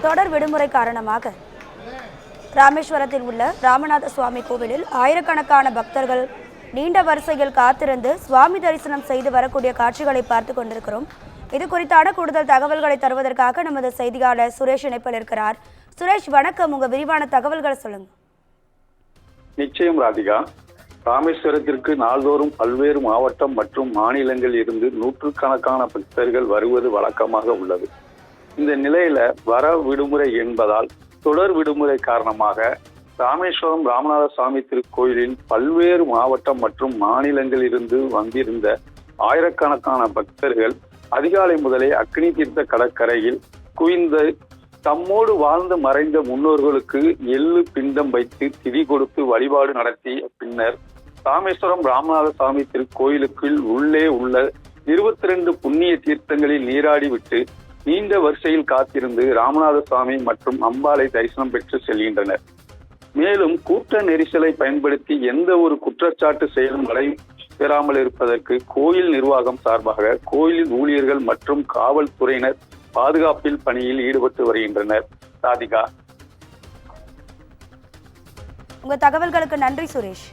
தொடர் விடுமுறை காரணமாக ராமேஸ்வரத்தில் உள்ள ராமநாத சுவாமி கோவிலில் ஆயிரக்கணக்கான பக்தர்கள் நீண்ட வரிசையில் காத்திருந்து சுவாமி தரிசனம் செய்து வரக்கூடிய காட்சிகளை பார்த்து கொண்டிருக்கிறோம். இது குறித்தான கூடுதல் தகவல்களை தருவதற்காக நமது செய்தியாளர் சுரேஷ் இணைப்பில் இருக்கிறார். சுரேஷ், வணக்கம். உங்க விரிவான தகவல்களை சொல்லுங்க. நிச்சயம் ராதிகா. ராமேஸ்வரத்திற்கு நாள்தோறும் பல்வேறு மாவட்டம் மற்றும் மாநிலங்களில் இருந்து நூற்றுக்கணக்கான பக்தர்கள் வருவது வழக்கமாக உள்ளது. இந்த நிலையில வர விடுமுறை என்பதால் தொடர் விடுமுறை காரணமாக ராமேஸ்வரம் ராமநாத சுவாமி திருக்கோயிலில் பல்வேறு மாவட்டம் மற்றும் மாநிலங்களில் இருந்து வந்திருந்த ஆயிரக்கணக்கான பக்தர்கள் அதிகாலை முதலே அக்னி தீர்த்த கடற்கரையில் குவிந்து தம்மோடு வாழ்ந்து மறைந்த முன்னோர்களுக்கு எள்ளு பிண்டம் வைத்து திதி கொடுத்து வழிபாடு நடத்திய பின்னர் ராமேஸ்வரம் ராமநாத சுவாமி திருக்கோயிலுக்குள் உள்ளே உள்ள 22 புண்ணிய தீர்த்தங்களில் நீராடி விட்டு நீண்ட வரிசையில் காத்திருந்து ராமநாத சுவாமி மற்றும் அம்பாளை தரிசனம் பெற்று செல்கின்றனர். மேலும் கூட்ட நெரிசலை பயன்படுத்தி எந்த ஒரு குற்றச்சாட்டு செயலும் நடைபெறாமல் இருப்பதற்கு கோயில் நிர்வாகம் சார்பாக கோயில் ஊழியர்கள் மற்றும் காவல்துறையினர் பாதுகாப்பில் பணியில் ஈடுபட்டு வருகின்றனர். ராதிகா, உங்க தகவல்களுக்கு நன்றி சுரேஷ்.